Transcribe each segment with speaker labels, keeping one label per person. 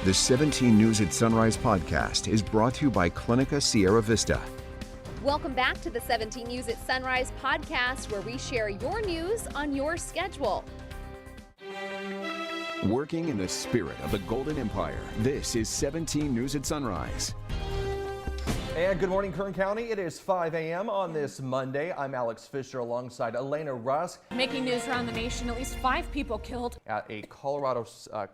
Speaker 1: The 17 News at Sunrise podcast is brought to you by Clinica Sierra Vista.
Speaker 2: Welcome back to the 17 News at Sunrise podcast, where we share your news on your schedule.
Speaker 1: Working in the spirit of the Golden Empire, this is 17 News at Sunrise.
Speaker 3: And good morning, Kern County. It is 5 a.m. on this Monday. I'm Alex Fisher alongside Elena Rusk.
Speaker 4: Making news around the nation, at least 5 people killed
Speaker 3: At a Colorado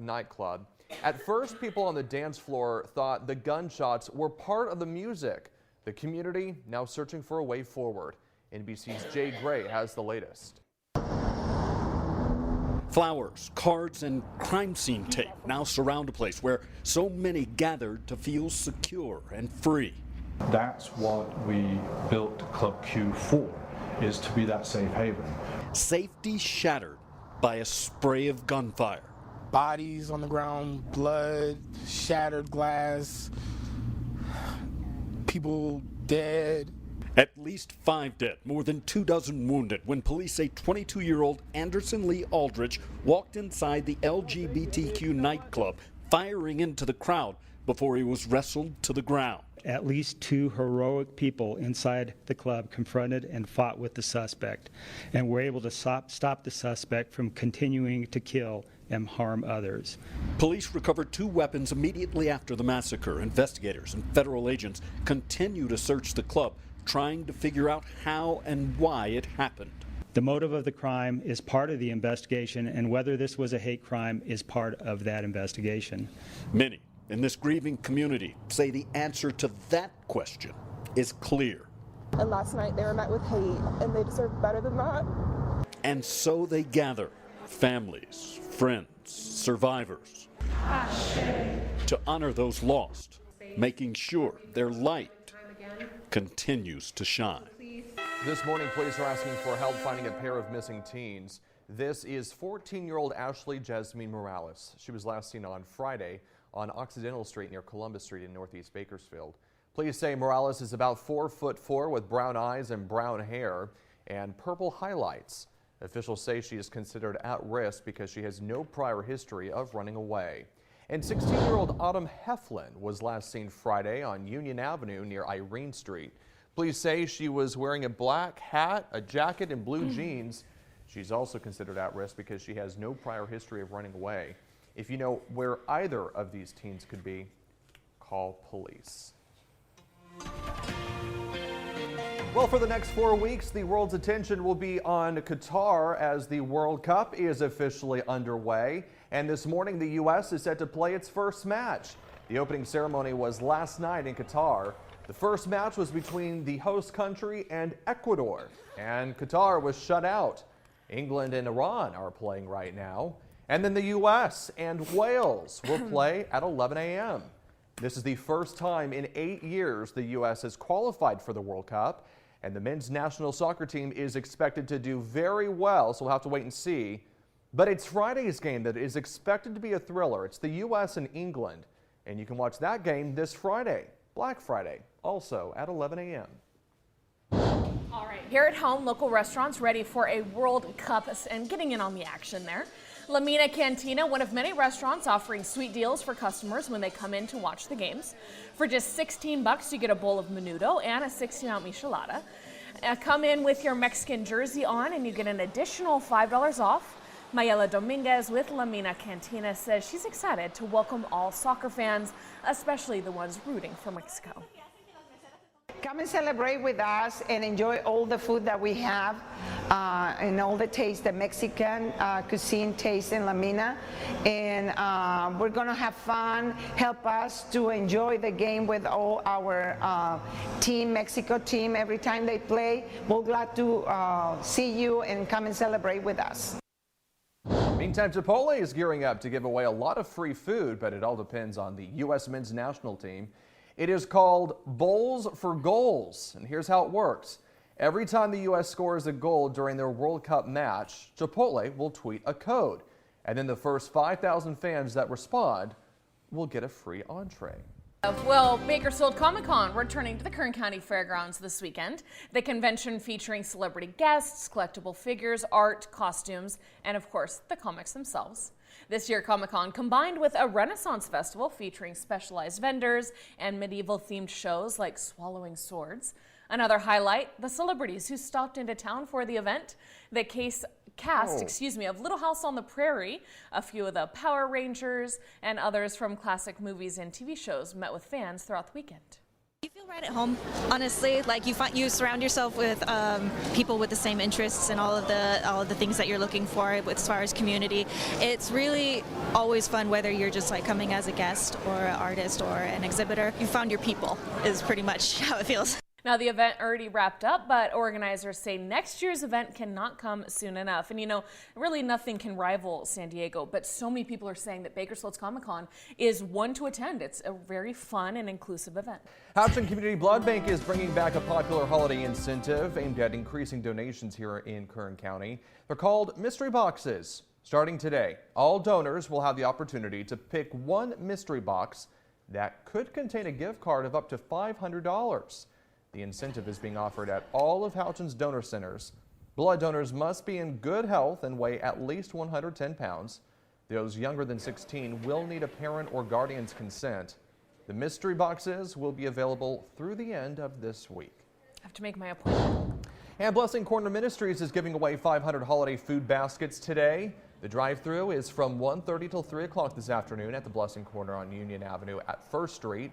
Speaker 3: nightclub. At first, people on the dance floor thought the gunshots were part of the music. The community now searching for a way forward. NBC's Jay Gray has the latest.
Speaker 5: Flowers, cards, and crime scene tape now surround a place where so many gathered to feel secure and free.
Speaker 6: That's what we built Club Q for, is to be that safe haven.
Speaker 5: Safety shattered by a spray of gunfire.
Speaker 7: Bodies on the ground, blood, shattered glass, people dead.
Speaker 5: At least 5 dead, more than 24 wounded when police say 22-year-old Anderson Lee Aldrich walked inside the LGBTQ nightclub, firing into the crowd before he was wrestled to the ground.
Speaker 8: At least 2 heroic people inside the club confronted and fought with the suspect, and were able to stop the suspect from continuing to kill and harm others.
Speaker 5: Police recovered 2 weapons immediately after the massacre. Investigators and federal agents continue to search the club, trying to figure out how and why it happened.
Speaker 8: The motive of the crime is part of the investigation, and whether this was a hate crime is part of that investigation.
Speaker 5: Many in this grieving community say the answer to that question is clear.
Speaker 9: And last night they were met with hate, and they deserve better than that.
Speaker 5: And so they gather, families, friends, survivors, to honor those lost, making sure their light continues to shine.
Speaker 3: This morning, police are asking for help finding a pair of missing teens. This is 14-year-old Ashley Jasmine Morales. She was last seen on Friday on Occidental Street near Columbus Street in Northeast Bakersfield. Police say Morales is about 4'4" with brown eyes and brown hair and purple highlights. Officials say she is considered at risk because she has no prior history of running away. And 16-year-old Autumn Heflin was last seen Friday on Union Avenue near Irene Street. Police say she was wearing a black hat, a jacket, and blue jeans. She's also considered at risk because she has no prior history of running away. If you know where either of these teens could be, call police. Well, for the next 4 weeks, the world's attention will be on Qatar as the World Cup is officially underway. And this morning, the U.S. is set to play its first match. The opening ceremony was last night in Qatar. The first match was between the host country and Ecuador, and Qatar was shut out. England and Iran are playing right now. And then the U.S. and Wales will play at 11 a.m. This is the first time in 8 years the U.S. has qualified for the World Cup, and the men's national soccer team is expected to do very well, so we'll have to wait and see. But it's Friday's game that is expected to be a thriller. It's the U.S. and England, and you can watch that game this Friday, Black Friday, also at 11 a.m.
Speaker 4: All right, here at home, local restaurants ready for a World Cup and getting in on the action there. Lamina Cantina, one of many restaurants offering sweet deals for customers when they come in to watch the games. For just $16, you get a bowl of menudo and a 16-ounce michelada. Come in with your Mexican jersey on and you get an additional $5 off. Mayela Dominguez with Lamina Cantina says she's excited to welcome all soccer fans, especially the ones rooting for Mexico.
Speaker 10: Come and celebrate with us and enjoy all the food that we have and all the taste, the Mexican cuisine taste in Lamina. And we're going to have fun, help us to enjoy the game with all our team, Mexico team. Every time they play, we're glad to see you and come and celebrate with us.
Speaker 3: Meantime, Chipotle is gearing up to give away a lot of free food, but it all depends on the U.S. men's national team. It is called Bowls for Goals, and here's how it works. Every time the U.S. scores a goal during their World Cup match, Chipotle will tweet a code, and then the first 5,000 fans that respond will get a free entree.
Speaker 4: Well, Bakersfield Comic-Con returning to the Kern County Fairgrounds this weekend. The convention featuring celebrity guests, collectible figures, art, costumes, and of course, the comics themselves. This year, Comic-Con combined with a Renaissance festival featuring specialized vendors and medieval-themed shows like Swallowing Swords. Another highlight, the celebrities who stopped into town for the event. The cast of Little House on the Prairie, a few of the Power Rangers, and others from classic movies and TV shows met with fans throughout the weekend.
Speaker 11: You feel right at home, honestly. Like you surround yourself with people with the same interests and all of the things that you're looking for as far as community. It's really always fun, whether you're just like coming as a guest or an artist or an exhibitor. You found your people is pretty much how it feels.
Speaker 4: Now, the event already wrapped up, but organizers say next year's event cannot come soon enough. And you know, really nothing can rival San Diego, but so many people are saying that Bakersfield's Comic-Con is one to attend. It's a very fun and inclusive event.
Speaker 3: Houghton Community Blood Bank is bringing back a popular holiday incentive aimed at increasing donations here in Kern County. They're called mystery boxes. Starting today, all donors will have the opportunity to pick one mystery box that could contain a gift card of up to $500. The incentive is being offered at all of Houghton's donor centers. Blood donors must be in good health and weigh at least 110 pounds. Those younger than 16 will need a parent or guardian's consent. The mystery boxes will be available through the end of this week.
Speaker 4: I have to make my appointment.
Speaker 3: And Blessing Corner Ministries is giving away 500 holiday food baskets today. The drive-thru is from 1:30 till 3 o'clock this afternoon at the Blessing Corner on Union Avenue at 1st Street.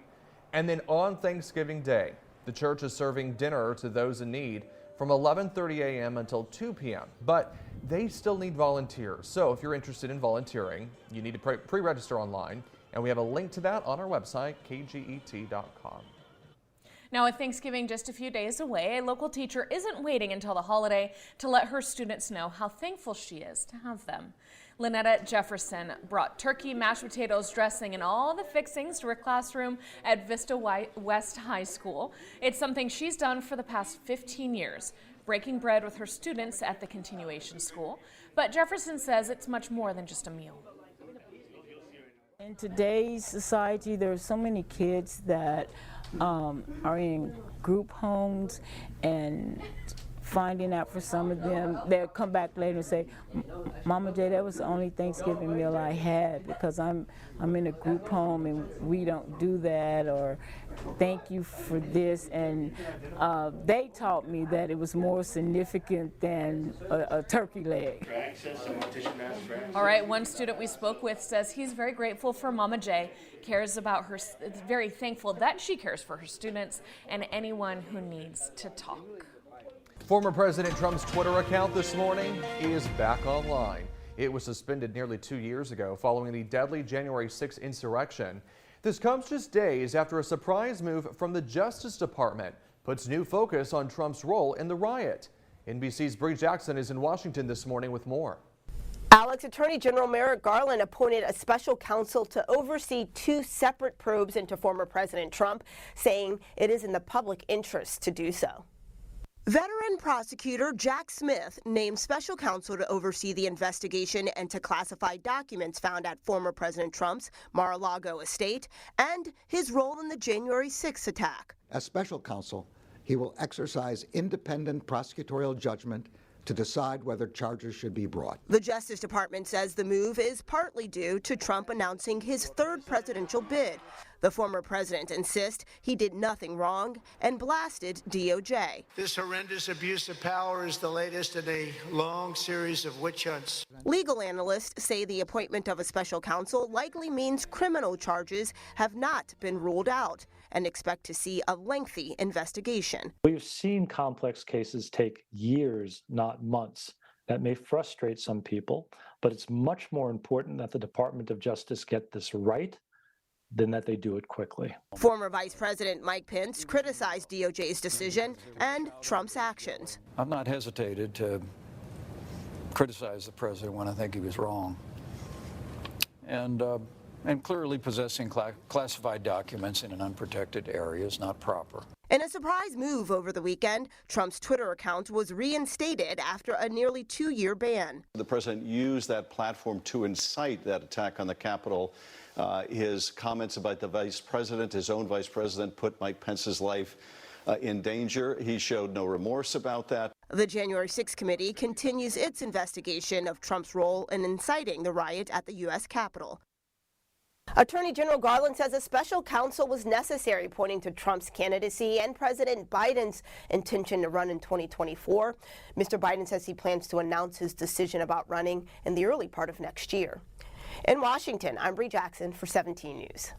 Speaker 3: And then on Thanksgiving Day, the church is serving dinner to those in need from 11:30 a.m. until 2 p.m. But they still need volunteers. So if you're interested in volunteering, you need to pre-register online. And we have a link to that on our website, kget.com.
Speaker 4: Now, with Thanksgiving just a few days away, a local teacher isn't waiting until the holiday to let her students know how thankful she is to have them. Lynetta Jefferson brought turkey, mashed potatoes, dressing, and all the fixings to her classroom at Vista West High School. It's something she's done for the past 15 years, breaking bread with her students at the continuation school. But Jefferson says it's much more than just a meal.
Speaker 12: In today's society, there are so many kids that are in group homes, and finding out for some of them, they'll come back later and say, Mama J, that was the only Thanksgiving meal I had because I'm in a group home and we don't do that, or thank you for this. And they taught me that it was more significant than a turkey leg.
Speaker 4: All right, one student we spoke with says he's very grateful for Mama J, cares about her, very thankful that she cares for her students and anyone who needs to talk.
Speaker 3: Former President Trump's Twitter account this morning is back online. It was suspended nearly 2 years ago following the deadly January 6th insurrection. This comes just days after a surprise move from the Justice Department puts new focus on Trump's role in the riot. NBC's Bree Jackson is in Washington this morning with more.
Speaker 13: Alex, Attorney General Merrick Garland appointed a special counsel to oversee 2 separate probes into former President Trump, saying it is in the public interest to do so. Veteran prosecutor Jack Smith named special counsel to oversee the investigation into classified documents found at former President Trump's Mar-a-Lago estate and his role in the January 6th attack.
Speaker 14: As special counsel, he will exercise independent prosecutorial judgment to decide whether charges should be brought.
Speaker 13: The Justice Department says the move is partly due to Trump announcing his 3rd presidential bid. The former president insists he did nothing wrong and blasted DOJ.
Speaker 15: This horrendous abuse of power is the latest in a long series of witch hunts.
Speaker 13: Legal analysts say the appointment of a special counsel likely means criminal charges have not been ruled out and expect to see a lengthy investigation.
Speaker 6: We've seen complex cases take years, not months. That may frustrate some people, but it's much more important that the Department of Justice get this right than that they do it quickly.
Speaker 13: Former Vice President Mike Pence criticized DOJ's decision and Trump's actions.
Speaker 16: I've not hesitated to criticize the president when I think he was wrong. And clearly possessing classified documents in an unprotected area is not proper.
Speaker 13: In a surprise move over the weekend, Trump's Twitter account was reinstated after a nearly 2-year ban.
Speaker 17: The president used that platform to incite that attack on the Capitol. His comments about the vice president, his own vice president, put Mike Pence's life in danger. He showed no remorse about that.
Speaker 13: The January 6th committee continues its investigation of Trump's role in inciting the riot at the U.S. Capitol. Attorney General Garland says a special counsel was necessary, pointing to Trump's candidacy and President Biden's intention to run in 2024. Mr. Biden says he plans to announce his decision about running in the early part of next year. In Washington, I'm Bree Jackson for 17 News.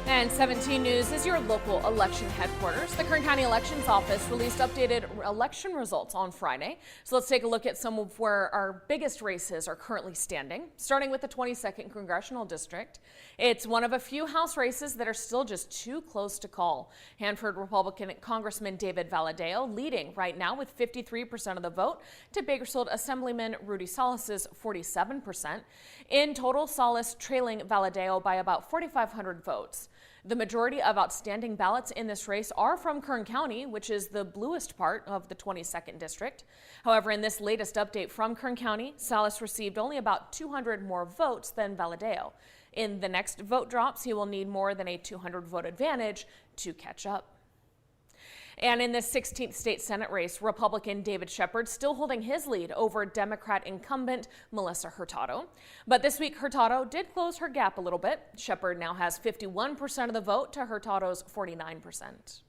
Speaker 4: And 17 News is your local election headquarters. The Kern County Elections Office released updated election results on Friday. So let's take a look at some of where our biggest races are currently standing, starting with the 22nd Congressional District. It's one of a few House races that are still just too close to call. Hanford Republican Congressman David Valadao leading right now with 53% of the vote to Bakersfield Assemblyman Rudy Salas's 47%. In total, Salas trailing Valadao by about 4,500 votes. The majority of outstanding ballots in this race are from Kern County, which is the bluest part of the 22nd District. However, in this latest update from Kern County, Salas received only about 200 more votes than Valadao. In the next vote drops, he will need more than a 200 vote advantage to catch up. And in the 16th state Senate race, Republican David Shepard still holding his lead over Democrat incumbent Melissa Hurtado. But this week, Hurtado did close her gap a little bit. Shepard now has 51% of the vote to Hurtado's 49%.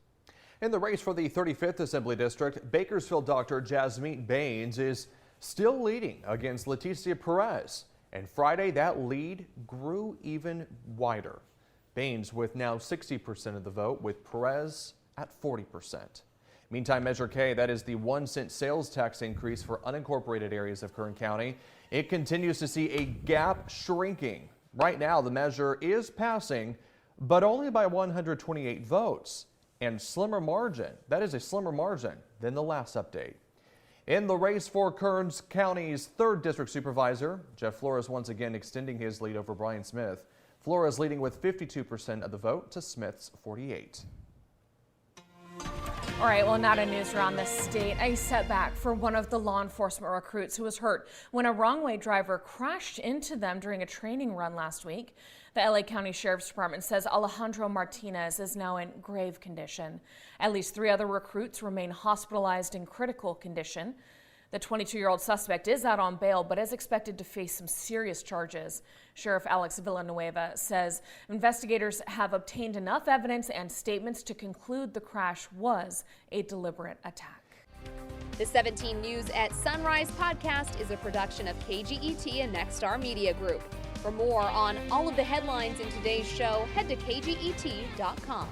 Speaker 3: In the race for the 35th Assembly District, Bakersfield Dr. Jasmine Baines is still leading against Leticia Perez. And Friday, that lead grew even wider. Baines with now 60% of the vote, with Perez at 40%. Meantime, Measure K, that is the 1-cent sales tax increase for unincorporated areas of Kern County, it continues to see a gap shrinking. Right now, the measure is passing, but only by 128 votes. And slimmer margin, that is a slimmer margin than the last update. In the race for Kern County's 3rd District Supervisor, Jeff Flores once again extending his lead over Brian Smith. Flores leading with 52% of the vote to Smith's 48%.
Speaker 4: All right, well, not in news around the state. A setback for one of the law enforcement recruits who was hurt when a wrong-way driver crashed into them during a training run last week. The LA County Sheriff's Department says Alejandro Martinez is now in grave condition. At least 3 other recruits remain hospitalized in critical condition. The 22-year-old suspect is out on bail, but is expected to face some serious charges. Sheriff Alex Villanueva says investigators have obtained enough evidence and statements to conclude the crash was a deliberate attack.
Speaker 2: The 17 News at Sunrise podcast is a production of KGET and Nexstar Media Group. For more on all of the headlines in today's show, head to kget.com.